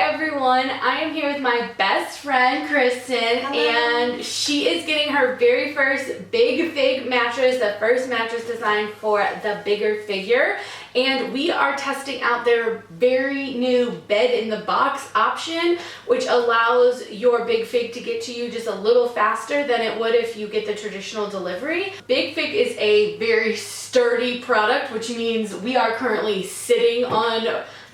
everyone, I am here with my best friend Kristen. Hello. And she is getting her very first Big Fig mattress, the first mattress designed for the bigger figure. And we are testing out their very new bed in the box option, which allows your Big Fig to get to you just a little faster than it would if you get the traditional delivery. Big Fig is a very sturdy product, which means we are currently sitting on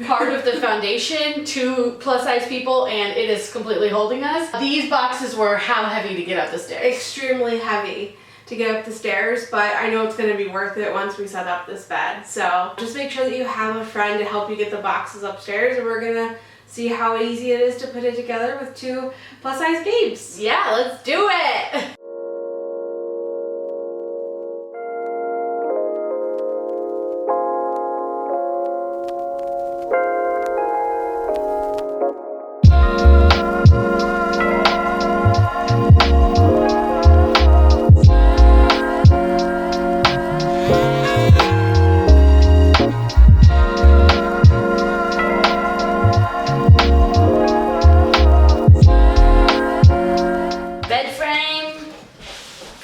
part of the foundation, 2 plus size people, and it is completely holding us. These boxes were how heavy to get up the stairs? Extremely heavy to get up the stairs, but I know it's going to be worth it once we set up this bed. So just make sure that you have a friend to help you get the boxes upstairs, and we're going to see how easy it is to put it together with 2 plus size babes. Yeah, let's do it!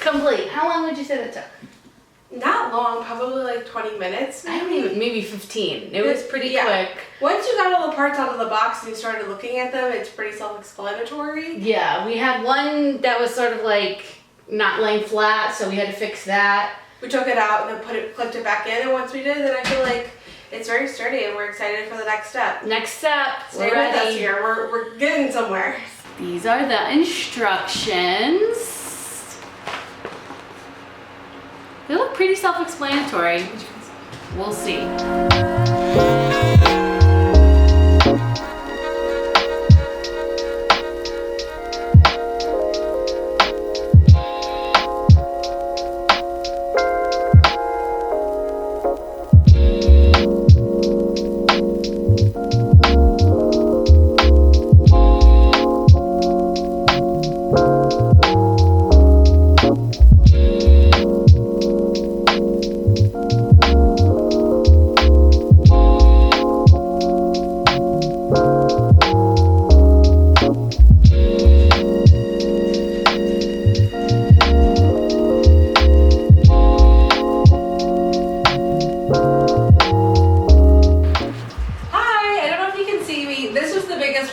Complete. How long would you say that took? Not long, probably like 20 minutes. I don't even, maybe 15. It was pretty quick. Once you got all the parts out of the box and you started looking at them, it's pretty self-explanatory. Yeah, we had one that was sort of like not laying flat, so we had to fix that. We took it out and then clipped it back in, and once we did, then I feel like it's very sturdy and we're excited for the next step. Next step. Stay with us here. We're getting somewhere. These are the instructions. They look pretty self-explanatory. We'll see.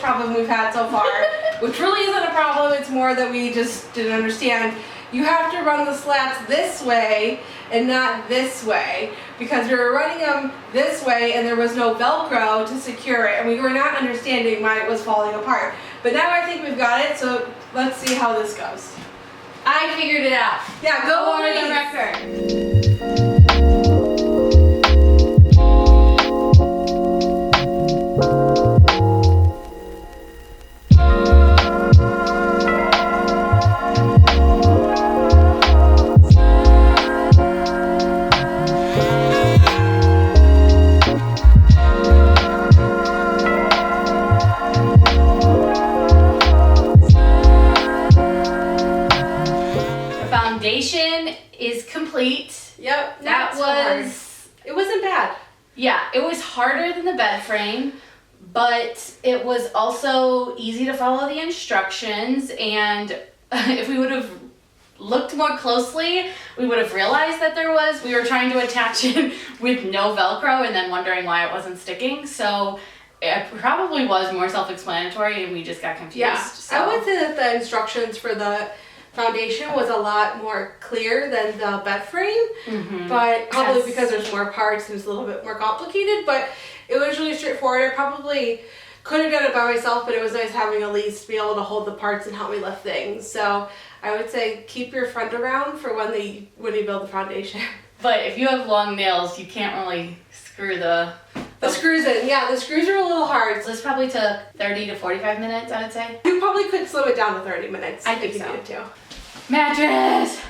Problem we've had so far, which really isn't a problem, it's more that we just didn't understand. You have to run the slats this way and not this way, because we were running them this way and there was no Velcro to secure it, and we were not understanding why it was falling apart. But now I think we've got it, so let's see how this goes. I figured it out. Yeah, go on the record. Foundation is complete. Yep, It wasn't bad. Yeah, it was harder than the bed frame, but it was also easy to follow the instructions, and if we would have looked more closely, we would have realized that we were trying to attach it with no Velcro and then wondering why it wasn't sticking. So it probably was more self-explanatory and we just got confused. Yeah, so. I would say that the instructions for the foundation was a lot more clear than the bed frame, but probably because there's more parts, it was a little bit more complicated, but it was really straightforward. I probably could have done it by myself, but it was nice having Elise be able to hold the parts and help me lift things. So I would say keep your friend around for when you build the foundation. But if you have long nails, you can't really screw the screws in. Yeah, the screws are a little hard. So this probably took 30 to 45 minutes, I would say. You probably could slow it down to 30 minutes. I think so. You needed to. Mattress!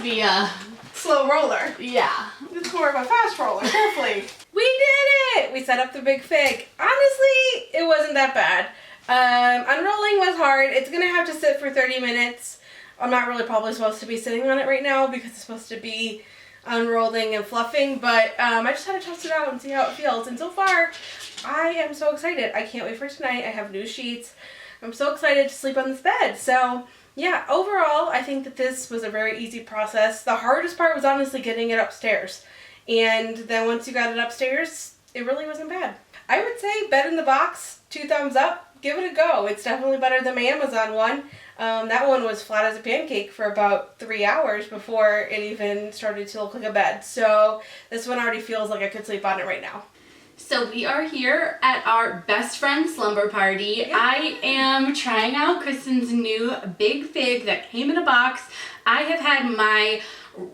to be a slow roller. Yeah. It's more of a fast roller, hopefully. We did it! We set up the Big Fig. Honestly, it wasn't that bad. Unrolling was hard. It's gonna have to sit for 30 minutes. I'm not really probably supposed to be sitting on it right now because it's supposed to be unrolling and fluffing, but I just had to test it out and see how it feels. And so far, I am so excited. I can't wait for tonight. I have new sheets. I'm so excited to sleep on this bed. So yeah, overall, I think that this was a very easy process. The hardest part was honestly getting it upstairs. And then once you got it upstairs, it really wasn't bad. I would say bed in the box, 2 thumbs up. Give it a go. It's definitely better than my Amazon one. That one was flat as a pancake for about 3 hours before it even started to look like a bed. So this one already feels like I could sleep on it right now. So we are here at our best friend slumber party. Yeah. I am trying out Kristen's new Big Fig that came in a box. I have had my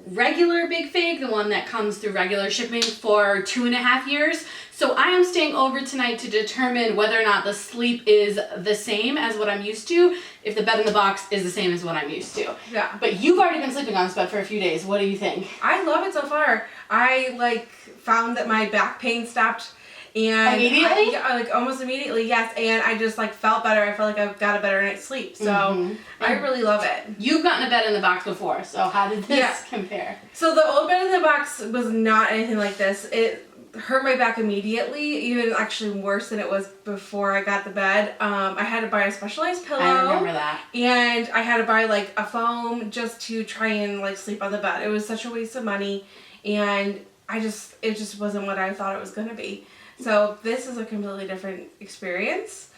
regular Big Fig, the one that comes through regular shipping, for 2.5 years. So I am staying over tonight to determine whether or not the sleep is the same as what I'm used to, if the bed in the box is the same as what I'm used to. Yeah. But you've already been sleeping on this bed for a few days. What do you think? I love it so far. I found that my back pain stopped. And immediately? Almost immediately, yes. And I just felt better. I felt like I got a better night's sleep. So I really love it. You've gotten a bed in the box before, so how did this compare? So the old bed in the box was not anything like this. It hurt my back immediately, even actually worse than it was before I got the bed. I had to buy a specialized pillow. I remember that. And I had to buy a foam just to try and sleep on the bed. It was such a waste of money, and it just wasn't what I thought it was going to be. So this is a completely different experience.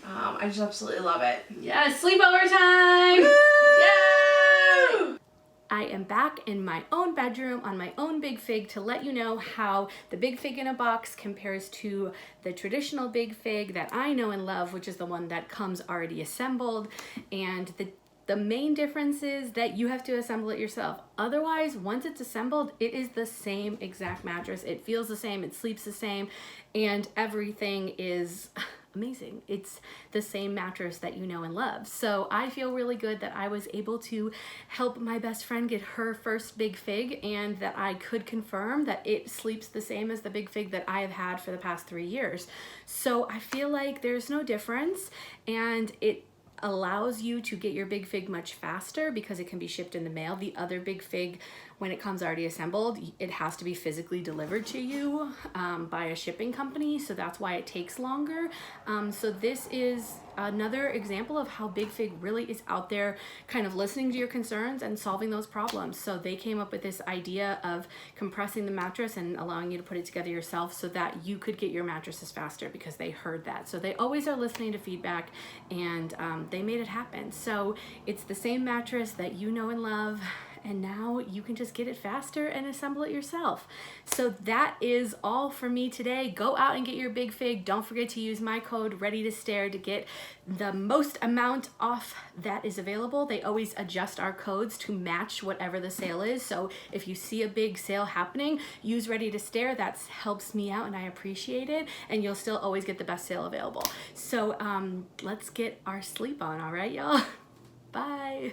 I just absolutely love it. Yeah, sleepover time! Woo! Yay! I am back in my own bedroom on my own Big Fig to let you know how the Big Fig in a box compares to the traditional Big Fig that I know and love, which is the one that comes already assembled. And the main difference is that you have to assemble it yourself. Otherwise, once it's assembled, it is the same exact mattress. It feels the same, it sleeps the same, and everything is amazing. It's the same mattress that you know and love. So I feel really good that I was able to help my best friend get her first Big Fig, and that I could confirm that it sleeps the same as the Big Fig that I have had for the past 3 years. So I feel like there's no difference, and it allows you to get your Big Fig much faster because it can be shipped in the mail. The other Big Fig, when it comes already assembled, it has to be physically delivered to you by a shipping company, so that's why it takes longer. So this is another example of how Big Fig really is out there kind of listening to your concerns and solving those problems. So they came up with this idea of compressing the mattress and allowing you to put it together yourself so that you could get your mattresses faster, because they heard that. So they always are listening to feedback, and they made it happen. So it's the same mattress that you know and love, and now you can just get it faster and assemble it yourself. So that is all for me today. Go out and get your Big Fig. Don't forget to use my code READY2STARE to get the most amount off that is available. They always adjust our codes to match whatever the sale is. So if you see a big sale happening, use READY2STARE. That helps me out and I appreciate it. And you'll still always get the best sale available. So let's get our sleep on, all right, y'all? Bye.